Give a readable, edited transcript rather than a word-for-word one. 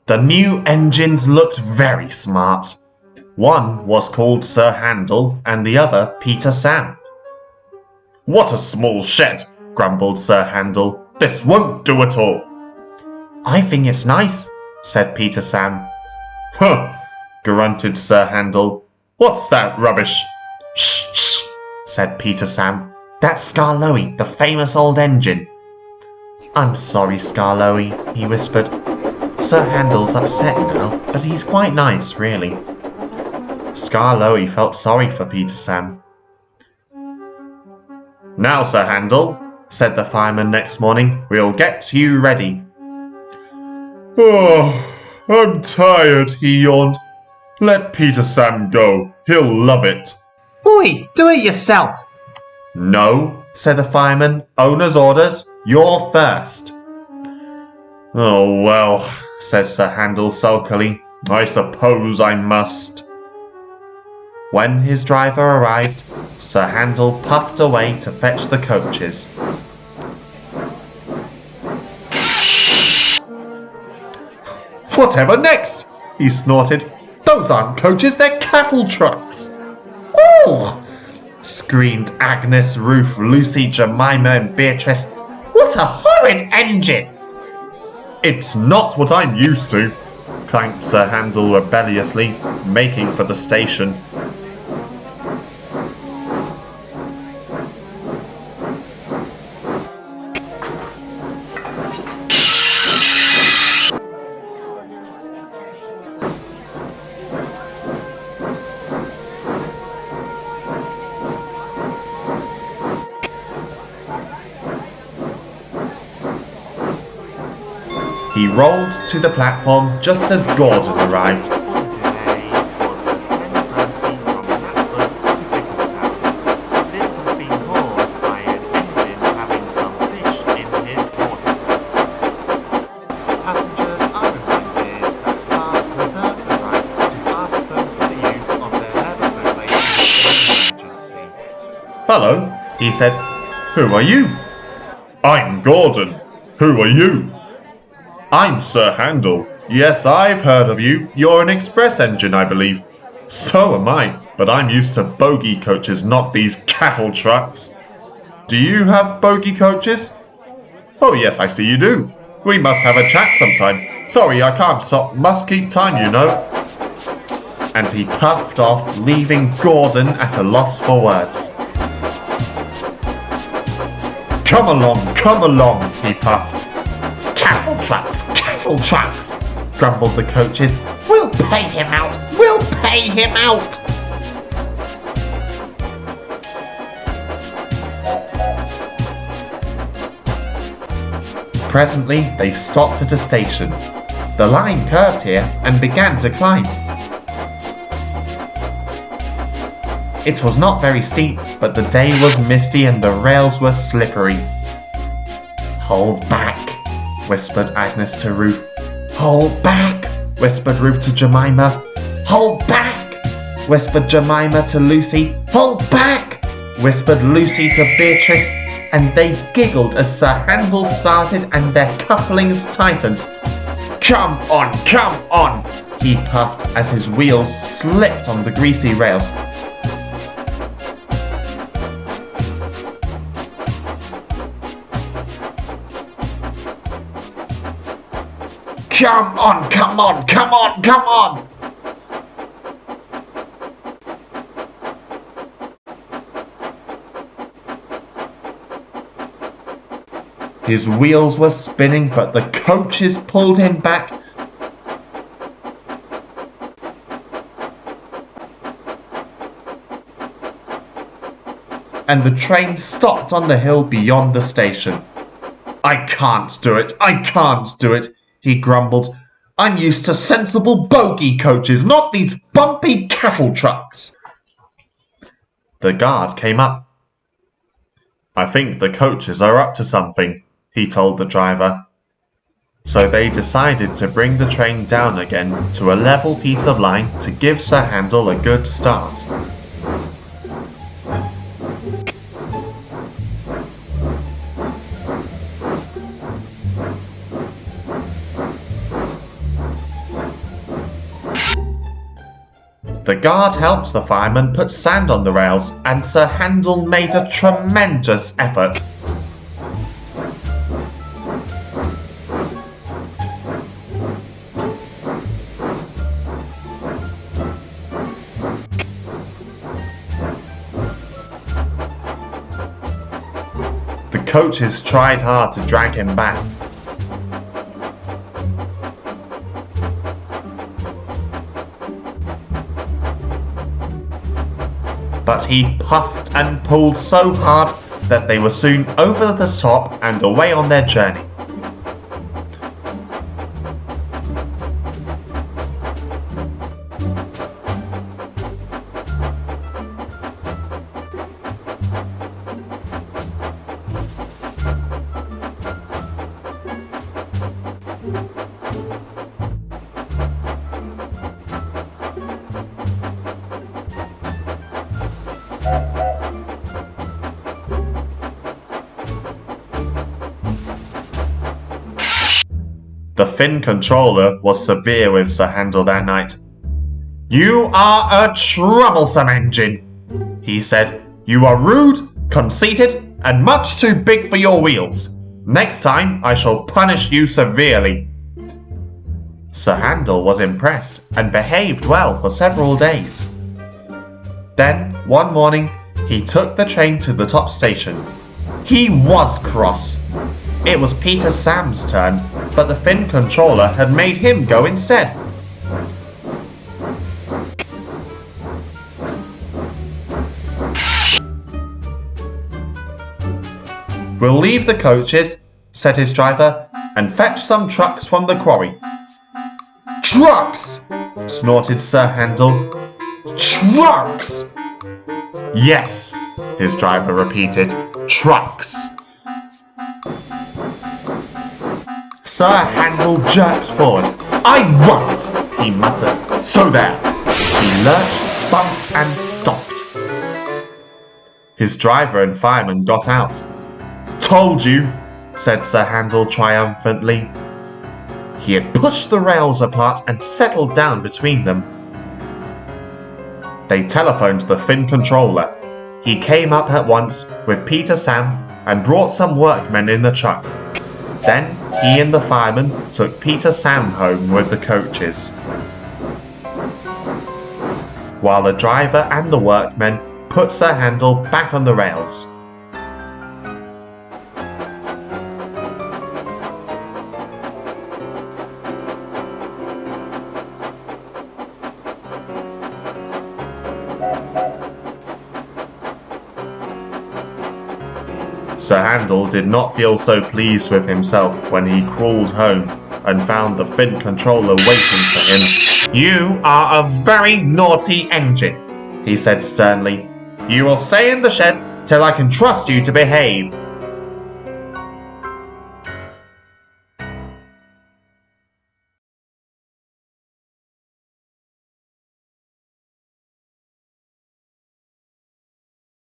The new engines looked very smart. One was called Sir Handel and the other Peter Sam. "What a small shed," grumbled Sir Handel. "This won't do at all." "I think it's nice," said Peter Sam. "Huh," grunted Sir Handel. "What's that rubbish?" "Shh, shh," said Peter Sam. "That's Skarloey, the famous old engine." "I'm sorry, Skarloey," he whispered. "Sir Handel's upset now, but he's quite nice, really." Skarloey felt sorry for Peter Sam. "Now, Sir Handel," said the fireman next morning, "we'll get you ready." "Oh, I'm tired," he yawned. "Let Peter Sam go. He'll love it." "Oi, do it yourself." "No," said the fireman. "Owner's orders. You're first." "Oh, well," said Sir Handel sulkily. "I suppose I must." When his driver arrived, Sir Handel puffed away to fetch the coaches. "Whatever next?" he snorted. "Those aren't coaches, they're cattle trucks." "Oh!" screamed Agnes, Ruth, Lucy, Jemima and Beatrice. "What a horrid engine!" "It's not what I'm used to," clanked Sir Handel rebelliously, making for the station. He rolled to the platform just as Gordon arrived. "Hello," he said. "Who are you?" "I'm Gordon. Who are you?" "I'm Sir Handel. Yes, I've heard of you. You're an express engine, I believe." "So am I, but I'm used to bogie coaches, not these cattle trucks." "Do you have bogie coaches?" "Oh yes, I see you do. We must have a chat sometime. Sorry, I can't stop. Must keep time, you know." And he puffed off, leaving Gordon at a loss for words. Come along, he puffed. Cattle trucks, grumbled the coaches. We'll pay him out! Presently, they stopped at a station. The line curved here and began to climb. It was not very steep, but the day was misty and the rails were slippery. Hold back, whispered Agnes to Ruth. Hold back, whispered Ruth to Jemima. Hold back, whispered Jemima to Lucy. Hold back, whispered Lucy to Beatrice, and they giggled as Sir Handel started and their couplings tightened. Come on, he puffed as his wheels slipped on the greasy rails. Come on! His wheels were spinning, but the coaches pulled him back. And the train stopped on the hill beyond the station. I can't do it, he grumbled. I'm used to sensible bogie coaches, not these bumpy cattle trucks. The guard came up. I think the coaches are up to something, he told the driver. So they decided to bring the train down again to a level piece of line to give Sir Handel a good start. The guard helped the fireman put sand on the rails, and Sir Handel made a tremendous effort. The coaches tried hard to drag him back. But he puffed and pulled so hard that they were soon over the top and away on their journey. The Finn controller was severe with Sir Handel that night. "You are a troublesome engine," he said. "You are rude, conceited, and much too big for your wheels. Next time I shall punish you severely." Sir Handel was impressed and behaved well for several days. Then, one morning, he took the train to the top station. He was cross. It was Peter Sam's turn, but the Finn controller had made him go instead. "We'll leave the coaches," said his driver, "and fetch some trucks from the quarry." "Trucks!" snorted Sir Handel. "Trucks!" "Yes," his driver repeated. "Trucks." Sir Handel jerked forward. "I won't," he muttered. "So there." He lurched, bumped, and stopped. His driver and fireman got out. "Told you," said Sir Handel triumphantly. He had pushed the rails apart and settled down between them. They telephoned the Finn controller. He came up at once with Peter Sam and brought some workmen in the truck. Then he and the fireman took Peter Sam home with the coaches, while the driver and the workmen put Sir Handel back on the rails. Sir Handel did not feel so pleased with himself when he crawled home and found the Finn controller waiting for him. "You are a very naughty engine," he said sternly. "You will stay in the shed till I can trust you to behave.